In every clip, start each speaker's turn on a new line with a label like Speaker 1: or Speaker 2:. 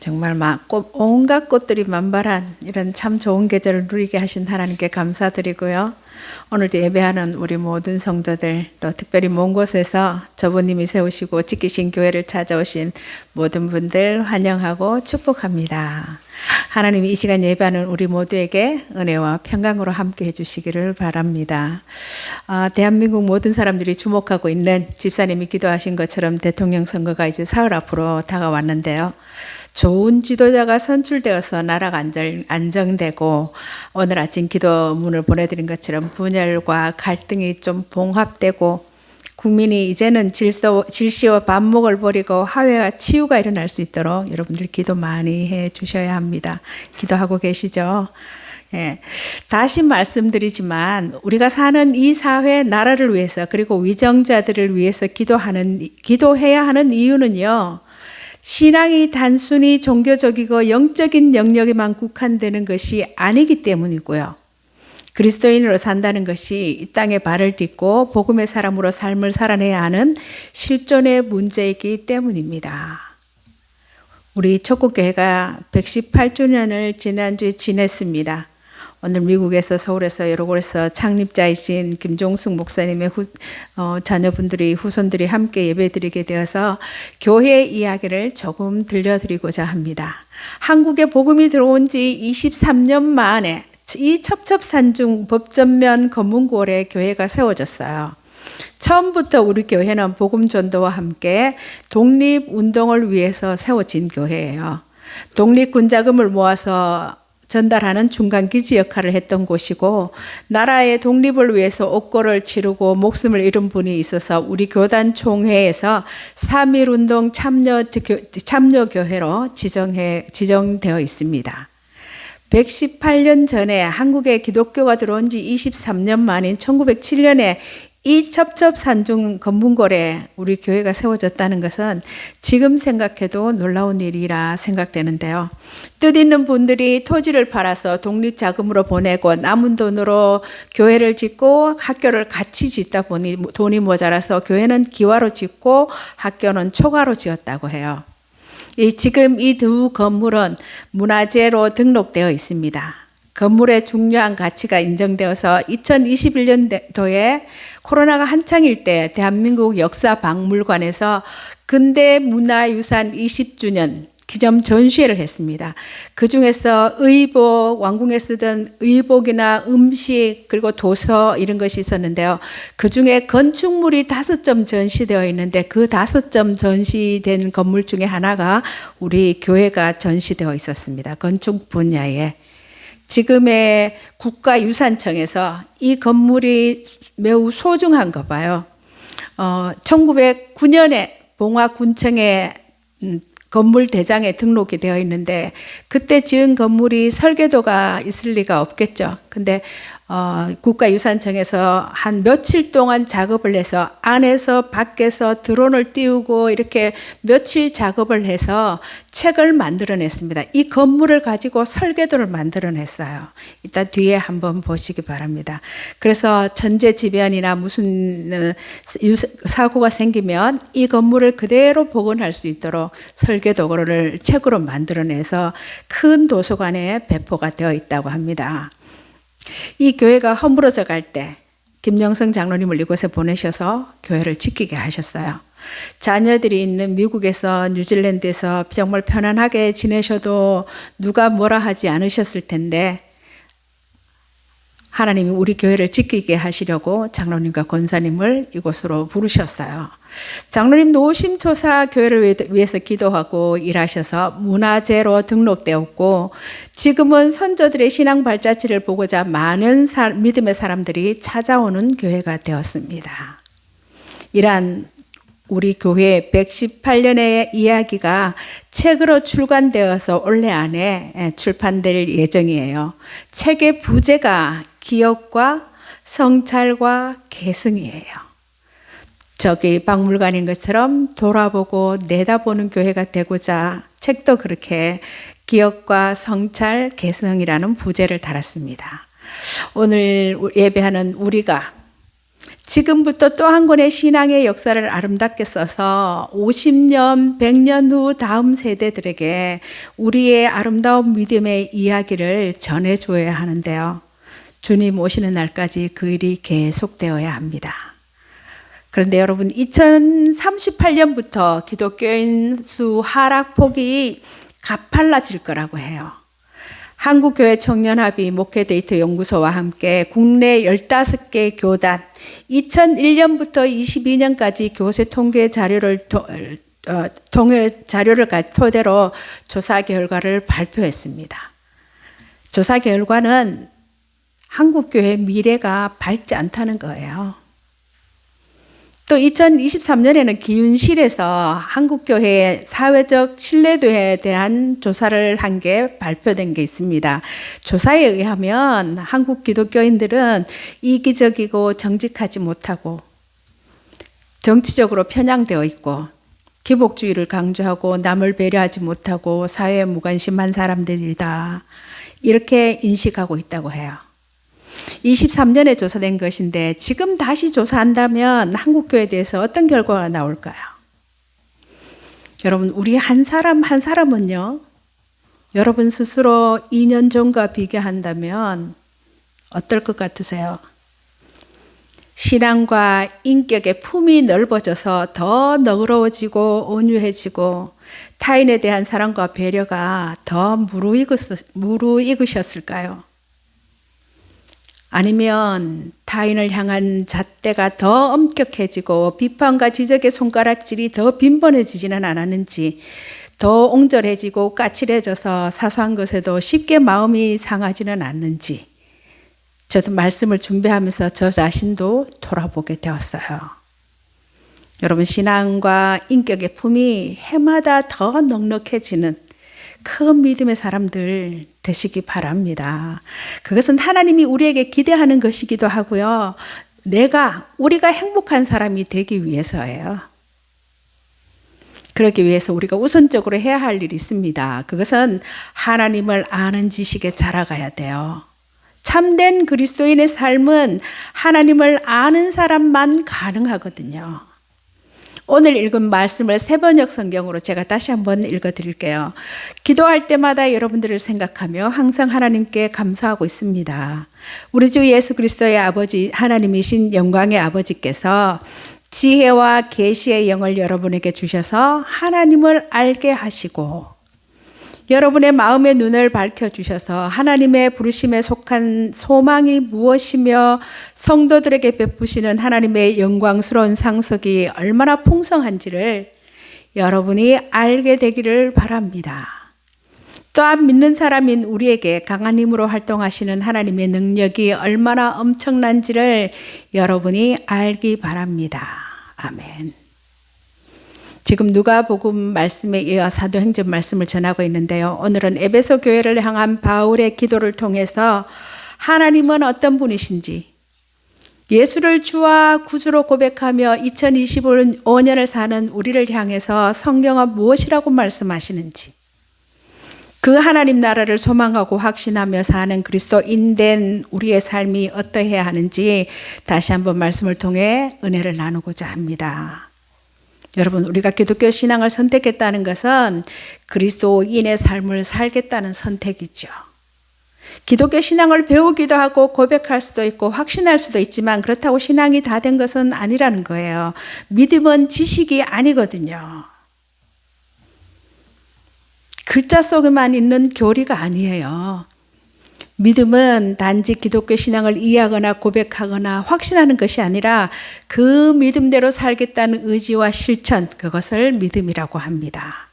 Speaker 1: 정말 온갖 꽃들이 만발한 이런 참 좋은 계절을 누리게 하신 하나님께 감사드리고요. 오늘도 예배하는 우리 모든 성도들, 또 특별히 먼 곳에서 저부님이 세우시고 지키신 교회를 찾아오신 모든 분들 환영하고 축복합니다. 하나님이 이 시간 예배하는 우리 모두에게 은혜와 평강으로 함께 해주시기를 바랍니다. 대한민국 모든 사람들이 주목하고 있는 집사님이 기도하신 것처럼 대통령 선거가 이제 사흘 앞으로 다가왔는데요. 좋은 지도자가 선출되어서 나라가 안정되고, 오늘 아침 기도문을 보내드린 것처럼 분열과 갈등이 좀 봉합되고, 국민이 이제는 질시와 반목을 버리고 화해와 치유가 일어날 수 있도록 여러분들 기도 많이 해 주셔야 합니다. 기도하고 계시죠? 다시 말씀드리지만 우리가 사는 이 사회, 나라를 위해서, 그리고 위정자들을 위해서 기도해야 하는 이유는요, 신앙이 단순히 종교적이고 영적인 영역에만 국한되는 것이 아니기 때문이고요. 그리스도인으로 산다는 것이 이 땅에 발을 딛고 복음의 사람으로 삶을 살아내야 하는 실존의 문제이기 때문입니다. 우리 척국교회가 118주년을 지난주에 지냈습니다. 오늘 미국에서, 서울에서, 여러 곳에서 창립자이신 김종숙 목사님의 자녀분들이, 후손들이 함께 예배드리게 되어서 교회 이야기를 조금 들려드리고자 합니다. 한국에 복음이 들어온 지 23년 만에 이 첩첩산중 법전면 검문고을에 교회가 세워졌어요. 처음부터 우리 교회는 복음 전도와 함께 독립운동을 위해서 세워진 교회예요. 독립군 자금을 모아서 전달하는 중간기지 역할을 했던 곳이고, 나라의 독립을 위해서 옥고를 치르고 목숨을 잃은 분이 있어서 우리 교단 총회에서 3.1운동 참여교회로 지정되어 있습니다. 118년 전에 한국에 기독교가 들어온 지 23년 만인 1907년에 이 첩첩산중 검문고을에 우리 교회가 세워졌다는 것은 지금 생각해도 놀라운 일이라 생각되는데요. 뜻있는 분들이 토지를 팔아서 독립자금으로 보내고 남은 돈으로 교회를 짓고 학교를 같이 짓다 보니 돈이 모자라서 교회는 기와로 짓고 학교는 초가로 지었다고 해요. 지금 이 두 건물은 문화재로 등록되어 있습니다. 건물의 중요한 가치가 인정되어서 2021년도에 코로나가 한창일 때 대한민국 역사박물관에서 근대문화유산 20주년 기념 전시회를 했습니다. 그 중에서 의복, 왕궁에 쓰던 의복이나 음식, 그리고 도서 이런 것이 있었는데요. 그 중에 건축물이 5점 전시되어 있는데 그 5점 전시된 건물 중에 하나가 우리 교회가 전시되어 있었습니다. 건축 분야에. 지금의 국가유산청에서 이 건물이 매우 소중한가 봐요. 1909년에 봉화군청에 건물 대장에 등록이 되어 있는데, 그때 지은 건물이 설계도가 있을 리가 없겠죠. 근데 국가유산청에서 한 며칠 동안 작업을 해서 안에서 밖에서 드론을 띄우고 이렇게 며칠 작업을 해서 책을 만들어냈습니다. 이 건물을 가지고 설계도를 만들어냈어요. 이따 뒤에 한번 보시기 바랍니다. 그래서 천재지변이나 무슨 사고가 생기면 이 건물을 그대로 복원할 수 있도록 설계도를 책으로 만들어내서 큰 도서관에 배포가 되어 있다고 합니다. 이 교회가 허물어져 갈 때 김영성 장로님을 이곳에 보내셔서 교회를 지키게 하셨어요. 자녀들이 있는 미국에서, 뉴질랜드에서 정말 편안하게 지내셔도 누가 뭐라 하지 않으셨을 텐데, 하나님이 우리 교회를 지키게 하시려고 장로님과 권사님을 이곳으로 부르셨어요. 장로님 노심초사 교회를 위해서 기도하고 일하셔서 문화재로 등록되었고, 지금은 선조들의 신앙 발자취를 보고자 많은 믿음의 사람들이 찾아오는 교회가 되었습니다. 이러한 우리 교회 118년의 이야기가 책으로 출간되어서 올해 안에 출판될 예정이에요. 책의 부제가 기억과 성찰과 계승이에요. 저기 박물관인 것처럼 돌아보고 내다보는 교회가 되고자 책도 그렇게 기억과 성찰, 계승이라는 부제를 달았습니다. 오늘 예배하는 우리가 지금부터 또 한 권의 신앙의 역사를 아름답게 써서 50년, 100년 후 다음 세대들에게 우리의 아름다운 믿음의 이야기를 전해줘야 하는데요. 주님 오시는 날까지 그 일이 계속되어야 합니다. 그런데 여러분, 2038년부터 기독교인 수 하락폭이 가팔라질 거라고 해요. 한국교회 청년합의 목회데이터 연구소와 함께 국내 15개 교단 2001년부터 22년까지 교세 통계 자료를 토대로 조사 결과를 발표했습니다. 조사 결과는 한국교회 미래가 밝지 않다는 거예요. 또 2023년에는 기윤실에서 한국교회의 사회적 신뢰도에 대한 조사를 한 게 발표된 게 있습니다. 조사에 의하면 한국 기독교인들은 이기적이고 정직하지 못하고 정치적으로 편향되어 있고 기복주의를 강조하고 남을 배려하지 못하고 사회에 무관심한 사람들이다. 이렇게 인식하고 있다고 해요. 23년에 조사된 것인데 지금 다시 조사한다면 한국교회에 대해서 어떤 결과가 나올까요? 여러분, 우리 한 사람 한 사람은요, 여러분 스스로 2년 전과 비교한다면 어떨 것 같으세요? 신앙과 인격의 품이 넓어져서 더 너그러워지고 온유해지고 타인에 대한 사랑과 배려가 더 무르익으셨을까요? 아니면 타인을 향한 잣대가 더 엄격해지고 비판과 지적의 손가락질이 더 빈번해지지는 않았는지, 더 옹졸해지고 까칠해져서 사소한 것에도 쉽게 마음이 상하지는 않는지, 저도 말씀을 준비하면서 저 자신도 돌아보게 되었어요. 여러분, 신앙과 인격의 품이 해마다 더 넉넉해지는 큰 믿음의 사람들 되시기 바랍니다. 그것은 하나님이 우리에게 기대하는 것이기도 하고요. 우리가 행복한 사람이 되기 위해서예요. 그러기 위해서 우리가 우선적으로 해야 할 일이 있습니다. 그것은 하나님을 아는 지식에 자라가야 돼요. 참된 그리스도인의 삶은 하나님을 아는 사람만 가능하거든요. 오늘 읽은 말씀을 세번역 성경으로 제가 다시 한번 읽어드릴게요. 기도할 때마다 여러분들을 생각하며 항상 하나님께 감사하고 있습니다. 우리 주 예수 그리스도의 아버지, 하나님이신 영광의 아버지께서 지혜와 계시의 영을 여러분에게 주셔서 하나님을 알게 하시고 여러분의 마음의 눈을 밝혀주셔서 하나님의 부르심에 속한 소망이 무엇이며 성도들에게 베푸시는 하나님의 영광스러운 상속이 얼마나 풍성한지를 여러분이 알게 되기를 바랍니다. 또한 믿는 사람인 우리에게 강한 힘으로 활동하시는 하나님의 능력이 얼마나 엄청난지를 여러분이 알기 바랍니다. 아멘. 지금 누가복음 말씀에 이어 사도행전 말씀을 전하고 있는데요. 오늘은 에베소 교회를 향한 바울의 기도를 통해서 하나님은 어떤 분이신지, 예수를 주와 구주로 고백하며 2025년을 사는 우리를 향해서 성경은 무엇이라고 말씀하시는지, 그 하나님 나라를 소망하고 확신하며 사는 그리스도인된 우리의 삶이 어떠해야 하는지 다시 한번 말씀을 통해 은혜를 나누고자 합니다. 여러분, 우리가 기독교 신앙을 선택했다는 것은 그리스도인의 삶을 살겠다는 선택이죠. 기독교 신앙을 배우기도 하고 고백할 수도 있고 확신할 수도 있지만 그렇다고 신앙이 다 된 것은 아니라는 거예요. 믿음은 지식이 아니거든요. 글자 속에만 있는 교리가 아니에요. 믿음은 단지 기독교 신앙을 이해하거나 고백하거나 확신하는 것이 아니라 그 믿음대로 살겠다는 의지와 실천, 그것을 믿음이라고 합니다.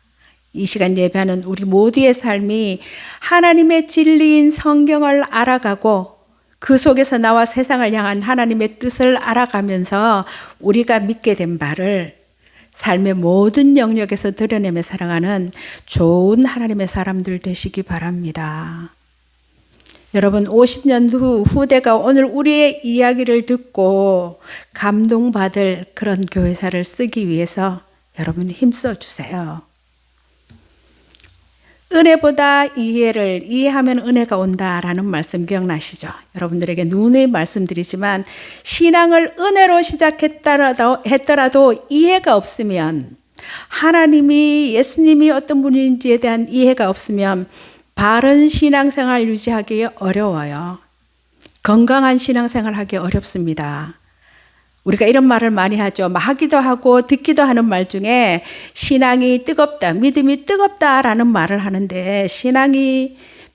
Speaker 1: 이 시간 예배하는 우리 모두의 삶이 하나님의 진리인 성경을 알아가고 그 속에서 나와 세상을 향한 하나님의 뜻을 알아가면서 우리가 믿게 된 바를 삶의 모든 영역에서 드러내며 살아가는 좋은 하나님의 사람들 되시기 바랍니다. 여러분, 50년 후 후대가 오늘 우리의 이야기를 듣고 감동받을 그런 교회사를 쓰기 위해서 여러분 힘써 주세요. 은혜보다 이해를 이해하면 은혜가 온다라는 말씀 기억나시죠? 여러분들에게 누누이 말씀드리지만 신앙을 은혜로 시작했더라도 이해가 없으면 하나님이 예수님이 어떤 분인지에 대한 이해가 없으면 바른 신앙생활 유지하기 어려워요. 건강한 신앙생활 하기 어렵습니다. 우리가 이런 말을 많이 하죠. 하기도 하고 듣기도 하는 말 중에 신앙이 뜨겁다, 믿음이 뜨겁다라는 말을 하는데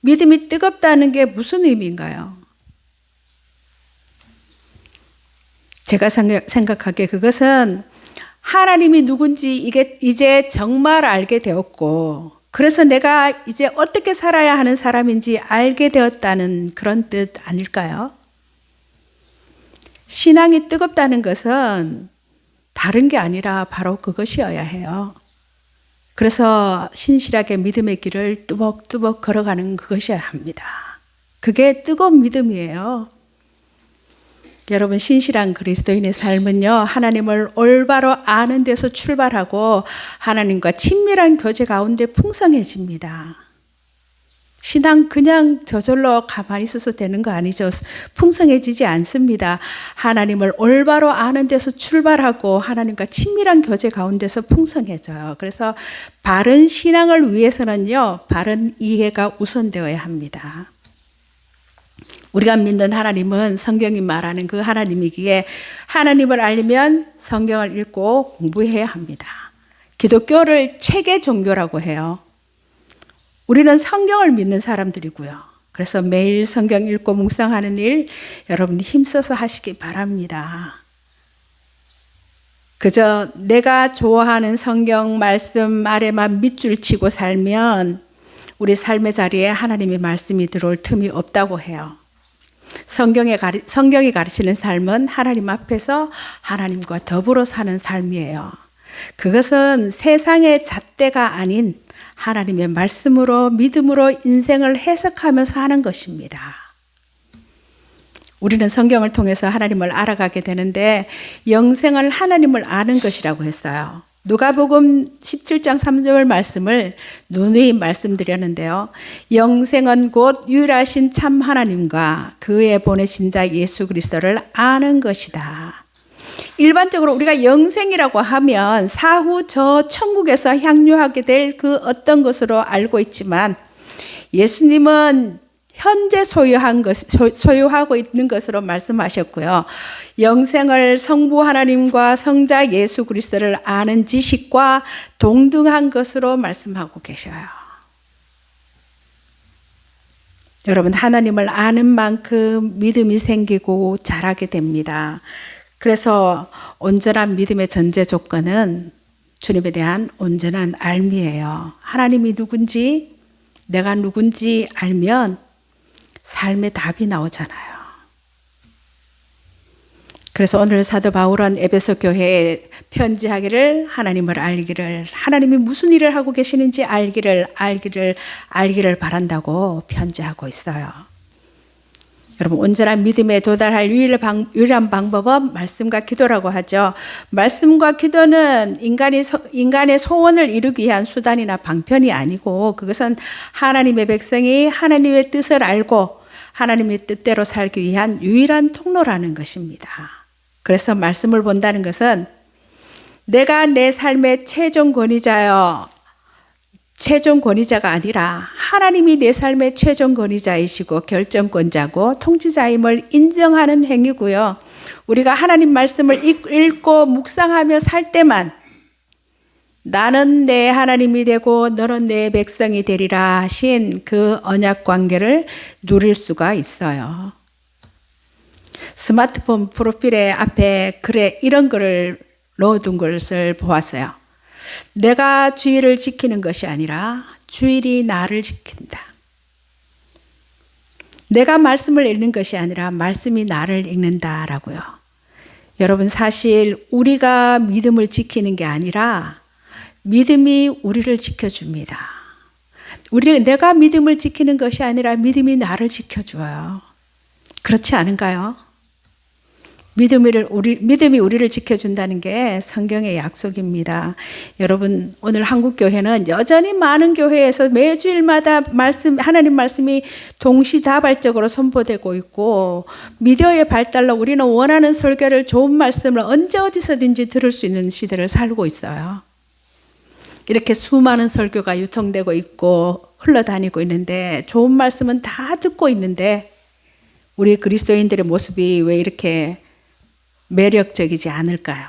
Speaker 1: 믿음이 뜨겁다는 게 무슨 의미인가요? 제가 생각하기에 그것은 하나님이 누군지 이제 정말 알게 되었고 그래서 내가 이제 어떻게 살아야 하는 사람인지 알게 되었다는 그런 뜻 아닐까요? 신앙이 뜨겁다는 것은 다른 게 아니라 바로 그것이어야 해요. 그래서 신실하게 믿음의 길을 뚜벅뚜벅 걸어가는 그것이어야 합니다. 그게 뜨거운 믿음이에요. 여러분, 신실한 그리스도인의 삶은요, 하나님을 올바로 아는 데서 출발하고 하나님과 친밀한 교제 가운데 풍성해집니다. 신앙 그냥 저절로 가만히 있어서 되는 거 아니죠. 풍성해지지 않습니다. 하나님을 올바로 아는 데서 출발하고 하나님과 친밀한 교제 가운데서 풍성해져요. 그래서 바른 신앙을 위해서는요, 바른 이해가 우선되어야 합니다. 우리가 믿는 하나님은 성경이 말하는 그 하나님이기에 하나님을 알려면 성경을 읽고 공부해야 합니다. 기독교를 책의 종교라고 해요. 우리는 성경을 믿는 사람들이고요. 그래서 매일 성경 읽고 묵상하는 일 여러분이 힘써서 하시기 바랍니다. 그저 내가 좋아하는 성경 말씀 아래만 밑줄 치고 살면 우리 삶의 자리에 하나님의 말씀이 들어올 틈이 없다고 해요. 성경이 가르치는 삶은 하나님 앞에서 하나님과 더불어 사는 삶이에요. 그것은 세상의 잣대가 아닌 하나님의 말씀으로 믿음으로 인생을 해석하면서 하는 것입니다. 우리는 성경을 통해서 하나님을 알아가게 되는데 영생을 하나님을 아는 것이라고 했어요. 누가복음 17장 3절 말씀을 누누이 말씀드렸는데요. 영생은 곧 유일하신 참 하나님과 그의 보내신 자 예수 그리스도를 아는 것이다. 일반적으로 우리가 영생이라고 하면 사후 저 천국에서 향유하게 될 그 어떤 것으로 알고 있지만 예수님은 현재 소유하고 있는 것으로 말씀하셨고요. 영생을 성부 하나님과 성자 예수 그리스도를 아는 지식과 동등한 것으로 말씀하고 계셔요. 여러분, 하나님을 아는 만큼 믿음이 생기고 자라게 됩니다. 그래서 온전한 믿음의 전제 조건은 주님에 대한 온전한 알미예요. 하나님이 누군지, 내가 누군지 알면 삶의 답이 나오잖아요. 그래서 오늘 사도 바울은 에베소 교회에 편지하기를 하나님을 알기를, 하나님이 무슨 일을 하고 계시는지 알기를 바란다고 편지하고 있어요. 여러분, 온전한 믿음에 도달할 유일한 방법은 말씀과 기도라고 하죠. 말씀과 기도는 인간의 소원을 이루기 위한 수단이나 방편이 아니고 그것은 하나님의 백성이 하나님의 뜻을 알고 하나님의 뜻대로 살기 위한 유일한 통로라는 것입니다. 그래서 말씀을 본다는 것은 내가 내 삶의 최종 권위자가 아니라 하나님이 내 삶의 최종 권위자이시고 결정권자고 통치자임을 인정하는 행위고요. 우리가 하나님 말씀을 읽고 묵상하며 살 때만 나는 내 하나님이 되고 너는 내 백성이 되리라 하신 그 언약 관계를 누릴 수가 있어요. 스마트폰 프로필에 앞에 글에 이런 글을 넣어둔 것을 보았어요. 내가 주일을 지키는 것이 아니라 주일이 나를 지킨다. 내가 말씀을 읽는 것이 아니라 말씀이 나를 읽는다라고요. 여러분, 사실 우리가 믿음을 지키는 게 아니라 믿음이 우리를 지켜줍니다. 내가 믿음을 지키는 것이 아니라 믿음이 나를 지켜줘요. 그렇지 않은가요? 믿음이 우리를 지켜준다는 게 성경의 약속입니다. 여러분, 오늘 한국교회는 여전히 많은 교회에서 매주일마다 하나님 말씀이 동시다발적으로 선포되고 있고, 미디어의 발달로 우리는 원하는 설교를, 좋은 말씀을 언제 어디서든지 들을 수 있는 시대를 살고 있어요. 이렇게 수많은 설교가 유통되고 있고 흘러다니고 있는데, 좋은 말씀은 다 듣고 있는데 우리 그리스도인들의 모습이 왜 이렇게 매력적이지 않을까요?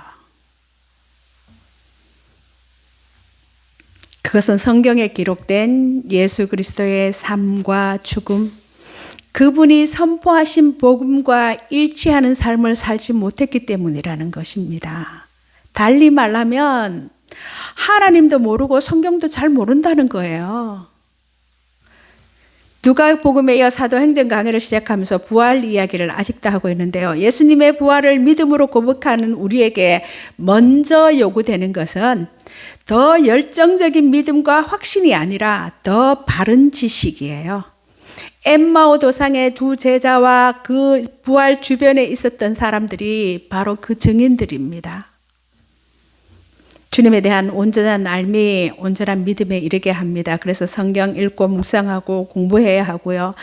Speaker 1: 그것은 성경에 기록된 예수 그리스도의 삶과 죽음, 그분이 선포하신 복음과 일치하는 삶을 살지 못했기 때문이라는 것입니다. 달리 말하면 하나님도 모르고 성경도 잘 모른다는 거예요. 누가복음에 이어 사도행전 강해를 시작하면서 부활 이야기를 아직도 하고 있는데요. 예수님의 부활을 믿음으로 고백하는 우리에게 먼저 요구되는 것은 더 열정적인 믿음과 확신이 아니라 더 바른 지식이에요. 엠마오 도상의 두 제자와 그 부활 주변에 있었던 사람들이 바로 그 증인들입니다. 주님에 대한 온전한 알미, 온전한 믿음에 이르게 합니다. 그래서 성경 읽고 묵상하고 공부해야 하고요.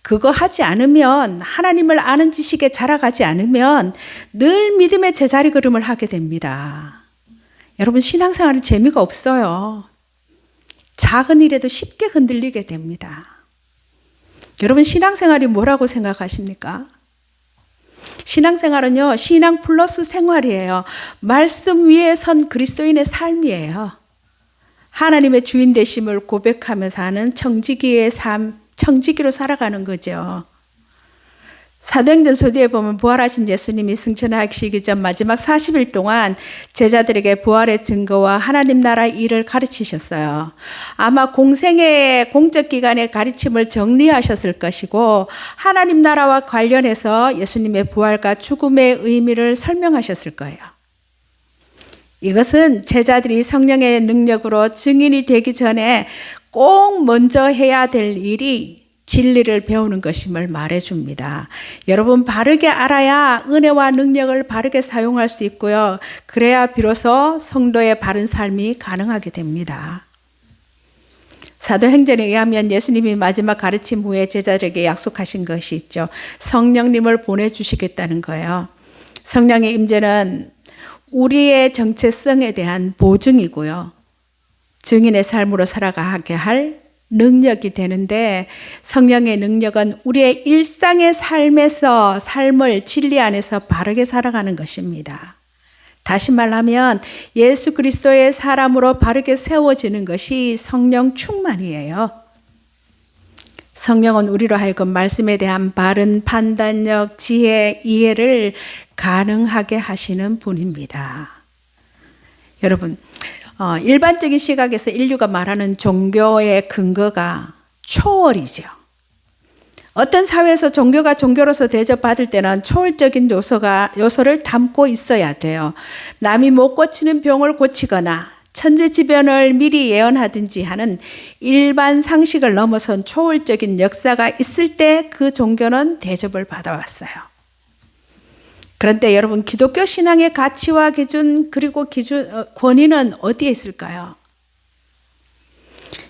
Speaker 1: 그거 하지 않으면, 하나님을 아는 지식에 자라가지 않으면 늘 믿음의 제자리 걸음을 하게 됩니다. 여러분, 신앙생활은 재미가 없어요. 작은 일에도 쉽게 흔들리게 됩니다. 여러분, 신앙생활이 뭐라고 생각하십니까? 신앙생활은요, 신앙 플러스 생활이에요. 말씀 위에 선 그리스도인의 삶이에요. 하나님의 주인 되심을 고백하며 사는 청지기의 삶, 청지기로 살아가는 거죠. 사도행전 서두에 보면 부활하신 예수님이 승천하시기 전 마지막 40일 동안 제자들에게 부활의 증거와 하나님 나라 일을 가르치셨어요. 아마 공생의 공적 기간의 가르침을 정리하셨을 것이고, 하나님 나라와 관련해서 예수님의 부활과 죽음의 의미를 설명하셨을 거예요. 이것은 제자들이 성령의 능력으로 증인이 되기 전에 꼭 먼저 해야 될 일이 진리를 배우는 것임을 말해줍니다. 여러분, 바르게 알아야 은혜와 능력을 바르게 사용할 수 있고요. 그래야 비로소 성도의 바른 삶이 가능하게 됩니다. 사도행전에 의하면 예수님이 마지막 가르침 후에 제자들에게 약속하신 것이 있죠. 성령님을 보내주시겠다는 거예요. 성령의 임재는 우리의 정체성에 대한 보증이고요. 증인의 삶으로 살아가게 할 능력이 되는데, 성령의 능력은 우리의 일상의 삶에서 삶을 진리 안에서 바르게 살아가는 것입니다. 다시 말하면 예수 그리스도의 사람으로 바르게 세워지는 것이 성령 충만이에요. 성령은 우리로 하여금 말씀에 대한 바른 판단력, 지혜, 이해를 가능하게 하시는 분입니다. 여러분, 일반적인 시각에서 인류가 말하는 종교의 근거가 초월이죠. 어떤 사회에서 종교가 종교로서 대접받을 때는 초월적인 요소를 담고 있어야 돼요. 남이 못 고치는 병을 고치거나 천재지변을 미리 예언하든지 하는 일반 상식을 넘어선 초월적인 역사가 있을 때 그 종교는 대접을 받아왔어요. 그런데 여러분, 기독교 신앙의 가치와 기준, 그리고 권위는 어디에 있을까요?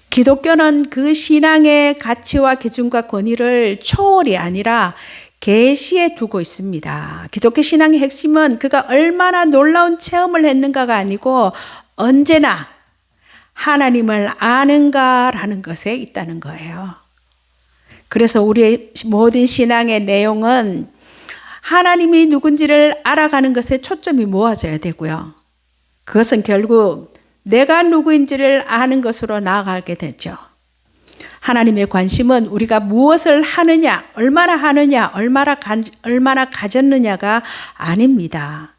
Speaker 1: 기독교는 그 신앙의 가치와 기준과 권위를 초월이 아니라 계시에 두고 있습니다. 기독교 신앙의 핵심은 그가 얼마나 놀라운 체험을 했는가가 아니고 언제나 하나님을 아는가라는 것에 있다는 거예요. 그래서 우리의 모든 신앙의 내용은 하나님이 누군지를 알아가는 것에 초점이 모아져야 되고요. 그것은 결국 내가 누구인지를 아는 것으로 나아가게 되죠. 하나님의 관심은 우리가 무엇을 하느냐, 얼마나 가졌느냐가 아닙니다.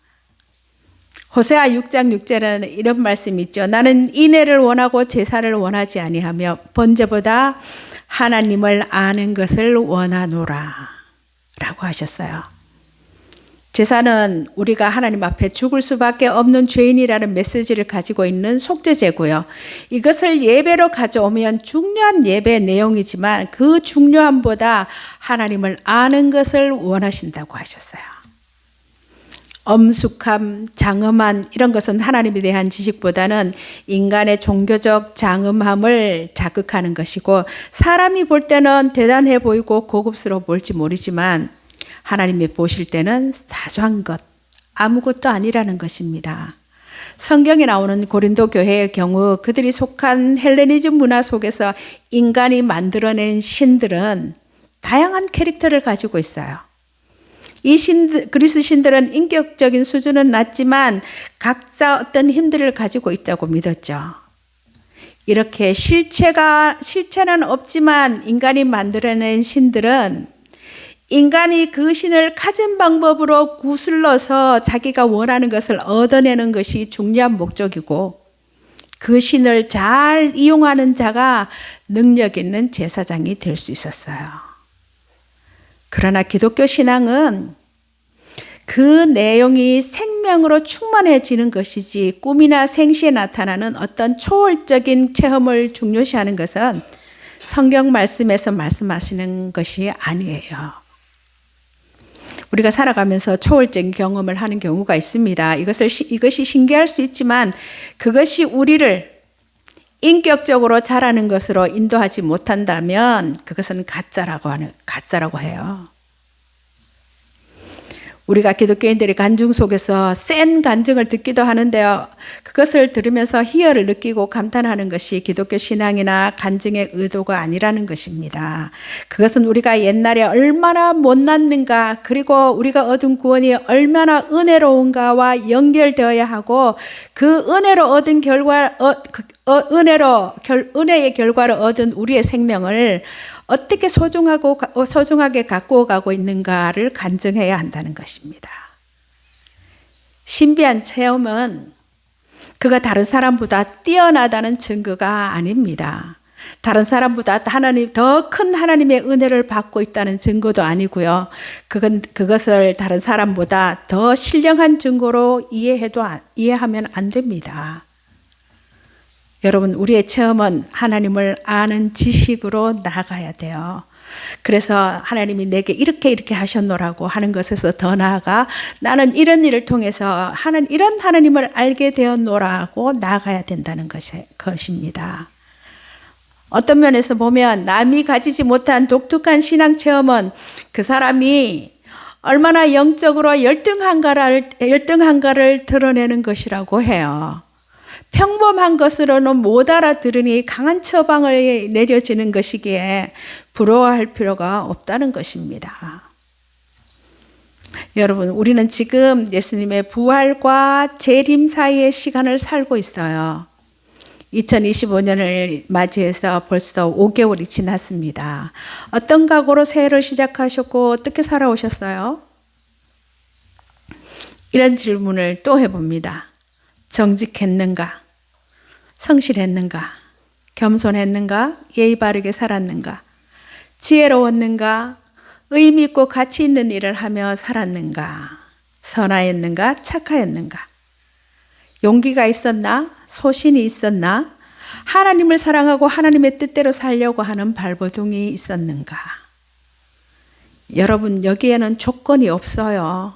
Speaker 1: 호세아 6장 6절에는 이런 말씀이 있죠. 나는 인애를 원하고 제사를 원하지 아니하며 번제보다 하나님을 아는 것을 원하노라 라고 하셨어요. 제사는 우리가 하나님 앞에 죽을 수밖에 없는 죄인이라는 메시지를 가지고 있는 속죄제고요. 이것을 예배로 가져오면 중요한 예배 내용이지만 그 중요함보다 하나님을 아는 것을 원하신다고 하셨어요. 엄숙함, 장엄한 이런 것은 하나님에 대한 지식보다는 인간의 종교적 장엄함을 자극하는 것이고, 사람이 볼 때는 대단해 보이고 고급스러워 보일지 모르지만 하나님이 보실 때는 사소한 것, 아무것도 아니라는 것입니다. 성경에 나오는 고린도 교회의 경우 그들이 속한 헬레니즘 문화 속에서 인간이 만들어낸 신들은 다양한 캐릭터를 가지고 있어요. 이 그리스 신들은 인격적인 수준은 낮지만 각자 어떤 힘들을 가지고 있다고 믿었죠. 이렇게 실체는 없지만 인간이 만들어낸 신들은 인간이 그 신을 가진 방법으로 구슬러서 자기가 원하는 것을 얻어내는 것이 중요한 목적이고, 그 신을 잘 이용하는 자가 능력 있는 제사장이 될 수 있었어요. 그러나 기독교 신앙은 그 내용이 생명으로 충만해지는 것이지 꿈이나 생시에 나타나는 어떤 초월적인 체험을 중요시하는 것은 성경 말씀에서 말씀하시는 것이 아니에요. 우리가 살아가면서 초월적인 경험을 하는 경우가 있습니다. 이것이 신기할 수 있지만 그것이 우리를 인격적으로 자라는 것으로 인도하지 못한다면 그것은 가짜라고 해요. 우리가 기독교인들이 간증 속에서 센 간증을 듣기도 하는데요. 그것을 들으면서 희열을 느끼고 감탄하는 것이 기독교 신앙이나 간증의 의도가 아니라는 것입니다. 그것은 우리가 옛날에 얼마나 못났는가, 그리고 우리가 얻은 구원이 얼마나 은혜로운가와 연결되어야 하고, 그 은혜로 얻은 은혜의 결과를 얻은 우리의 생명을 어떻게 소중하게 갖고 가고 있는가를 간증해야 한다는 것입니다. 신비한 체험은 그가 다른 사람보다 뛰어나다는 증거가 아닙니다. 다른 사람보다 더 큰 하나님의 은혜를 받고 있다는 증거도 아니고요. 그것을 다른 사람보다 더 신령한 증거로 이해하면 안 됩니다. 여러분, 우리의 체험은 하나님을 아는 지식으로 나아가야 돼요. 그래서 하나님이 내게 이렇게 하셨노라고 하는 것에서 더 나아가 나는 이런 일을 통해서 이런 하나님을 알게 되었노라고 나아가야 된다는 것입니다. 어떤 면에서 보면 남이 가지지 못한 독특한 신앙 체험은 그 사람이 얼마나 영적으로 열등한가를 드러내는 것이라고 해요. 평범한 것으로는 못 알아들으니 강한 처방을 내려지는 것이기에 부러워할 필요가 없다는 것입니다. 여러분, 우리는 지금 예수님의 부활과 재림 사이의 시간을 살고 있어요. 2025년을 맞이해서 벌써 5개월이 지났습니다. 어떤 각오로 새해를 시작하셨고 어떻게 살아오셨어요? 이런 질문을 또 해봅니다. 정직했는가? 성실했는가? 겸손했는가? 예의 바르게 살았는가? 지혜로웠는가? 의미 있고 가치 있는 일을 하며 살았는가? 선하였는가? 착하였는가? 용기가 있었나? 소신이 있었나? 하나님을 사랑하고 하나님의 뜻대로 살려고 하는 발버둥이 있었는가? 여러분, 여기에는 조건이 없어요.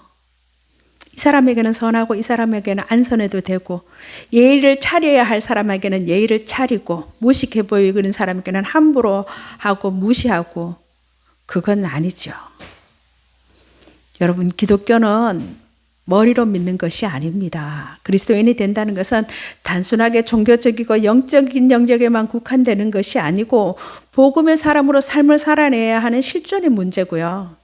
Speaker 1: 이 사람에게는 선하고 이 사람에게는 안 선해도 되고, 예의를 차려야 할 사람에게는 예의를 차리고, 무식해 보이는 사람에게는 함부로 하고 무시하고, 그건 아니죠. 여러분, 기독교는 머리로 믿는 것이 아닙니다. 그리스도인이 된다는 것은 단순하게 종교적이고 영적인 영역에만 국한되는 것이 아니고 복음의 사람으로 삶을 살아내야 하는 실존의 문제고요.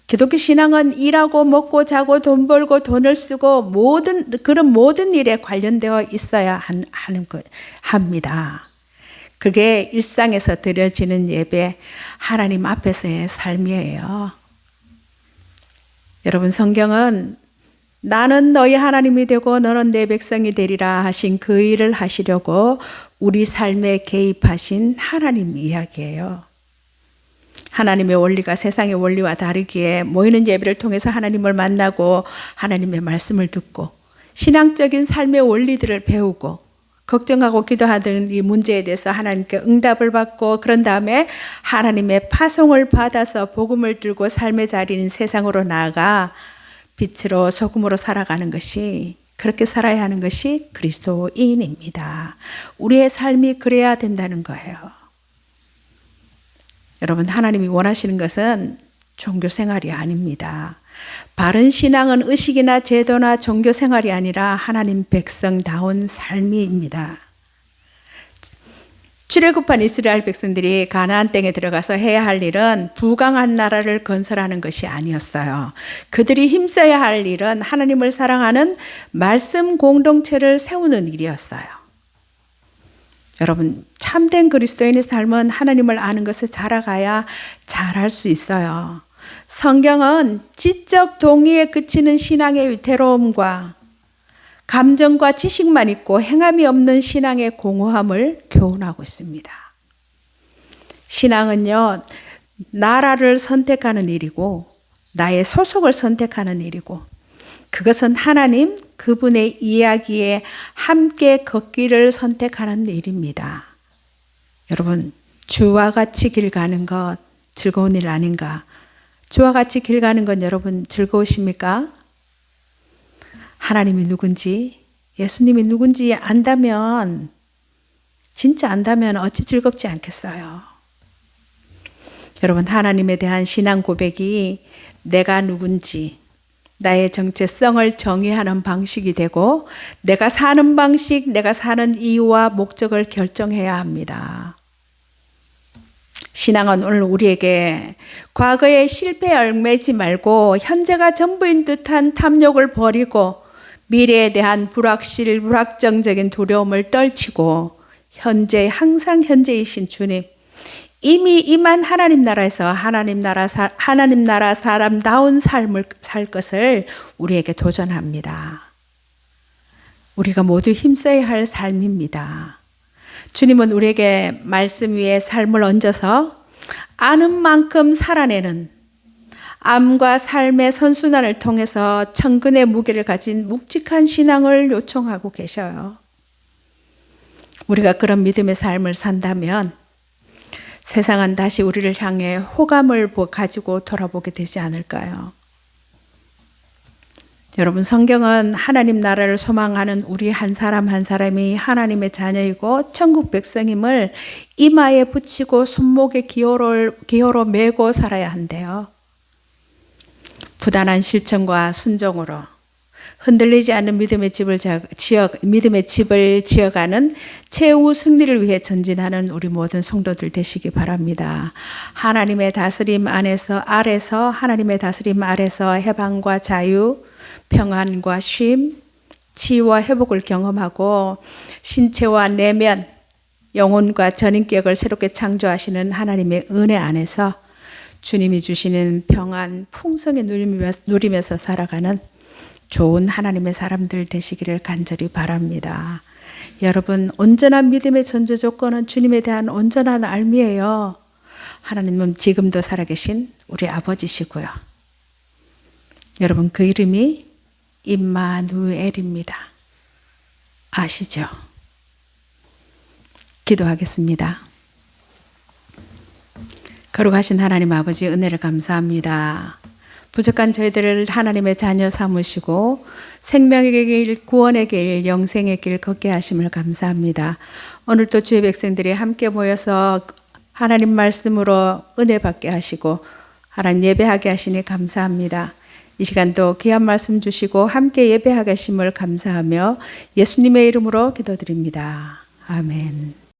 Speaker 1: 기독교 신앙은 일하고 먹고 자고 돈 벌고 돈을 쓰고 그런 모든 일에 관련되어 있어야 합니다. 그게 일상에서 드려지는 예배, 하나님 앞에서의 삶이에요. 여러분, 성경은 나는 너희 하나님이 되고 너는 내 백성이 되리라 하신 그 일을 하시려고 우리 삶에 개입하신 하나님 이야기예요. 하나님의 원리가 세상의 원리와 다르기에 모이는 예배를 통해서 하나님을 만나고 하나님의 말씀을 듣고 신앙적인 삶의 원리들을 배우고 걱정하고 기도하던 이 문제에 대해서 하나님께 응답을 받고 그런 다음에 하나님의 파송을 받아서 복음을 들고 삶의 자리인 세상으로 나아가 빛으로 소금으로 살아가는 것이, 그렇게 살아야 하는 것이 그리스도인입니다. 우리의 삶이 그래야 된다는 거예요. 여러분, 하나님이 원하시는 것은 종교 생활이 아닙니다. 바른 신앙은 의식이나 제도나 종교 생활이 아니라 하나님 백성다운 삶입니다. 출애굽한 이스라엘 백성들이 가나안 땅에 들어가서 해야 할 일은 부강한 나라를 건설하는 것이 아니었어요. 그들이 힘써야 할 일은 하나님을 사랑하는 말씀 공동체를 세우는 일이었어요. 여러분, 참된 그리스도인의 삶은 하나님을 아는 것을 자라가야 잘할 수 있어요. 성경은 지적 동의에 그치는 신앙의 위태로움과 감정과 지식만 있고 행함이 없는 신앙의 공허함을 교훈하고 있습니다. 신앙은요, 나라를 선택하는 일이고 나의 소속을 선택하는 일이고, 그것은 하나님 그분의 이야기에 함께 걷기를 선택하는 일입니다. 여러분, 주와 같이 길 가는 것 즐거운 일 아닌가? 주와 같이 길 가는 건 여러분 즐거우십니까? 하나님이 누군지, 예수님이 누군지 안다면, 진짜 안다면 어찌 즐겁지 않겠어요? 여러분, 하나님에 대한 신앙 고백이 내가 누군지, 나의 정체성을 정의하는 방식이 되고, 내가 사는 방식, 내가 사는 이유와 목적을 결정해야 합니다. 신앙은 오늘 우리에게 과거의 실패에 얽매이지 말고 현재가 전부인 듯한 탐욕을 버리고 미래에 대한 불확정적인 두려움을 떨치고 항상 현재이신 주님, 이미 임한 하나님 나라에서 하나님 나라 사람다운 삶을 살 것을 우리에게 도전합니다. 우리가 모두 힘써야 할 삶입니다. 주님은 우리에게 말씀 위에 삶을 얹어서 아는 만큼 살아내는 암과 삶의 선순환을 통해서 천근의 무게를 가진 묵직한 신앙을 요청하고 계셔요. 우리가 그런 믿음의 삶을 산다면 세상은 다시 우리를 향해 호감을 가지고 돌아보게 되지 않을까요? 여러분, 성경은 하나님 나라를 소망하는 우리 한 사람 한 사람이 하나님의 자녀이고 천국 백성임을 이마에 붙이고 손목에 기호로 메고 살아야 한대요. 부단한 실천과 순종으로 흔들리지 않는 믿음의 집을 지어가는 최후 승리를 위해 전진하는 우리 모든 성도들 되시기 바랍니다. 하나님의 다스림 아래서 하나님의 다스림 아래서 해방과 자유, 평안과 쉼, 치유와 회복을 경험하고 신체와 내면, 영혼과 전인격을 새롭게 창조하시는 하나님의 은혜 안에서 주님이 주시는 평안, 풍성에 누리면서 살아가는 좋은 하나님의 사람들 되시기를 간절히 바랍니다. 여러분, 온전한 믿음의 전제 조건은 주님에 대한 온전한 알미예요. 하나님은 지금도 살아계신 우리 아버지시고요. 여러분, 그 이름이 임마누엘입니다. 아시죠? 기도하겠습니다. 거룩하신 하나님 아버지, 은혜를 감사합니다. 부족한 저희들을 하나님의 자녀 삼으시고 생명의 길, 구원의 길, 영생의 길 걷게 하심을 감사합니다. 오늘도 주의 백성들이 함께 모여서 하나님 말씀으로 은혜 받게 하시고 하나님 예배하게 하시니 감사합니다. 이 시간도 귀한 말씀 주시고 함께 예배하게 하심을 감사하며 예수님의 이름으로 기도드립니다. 아멘.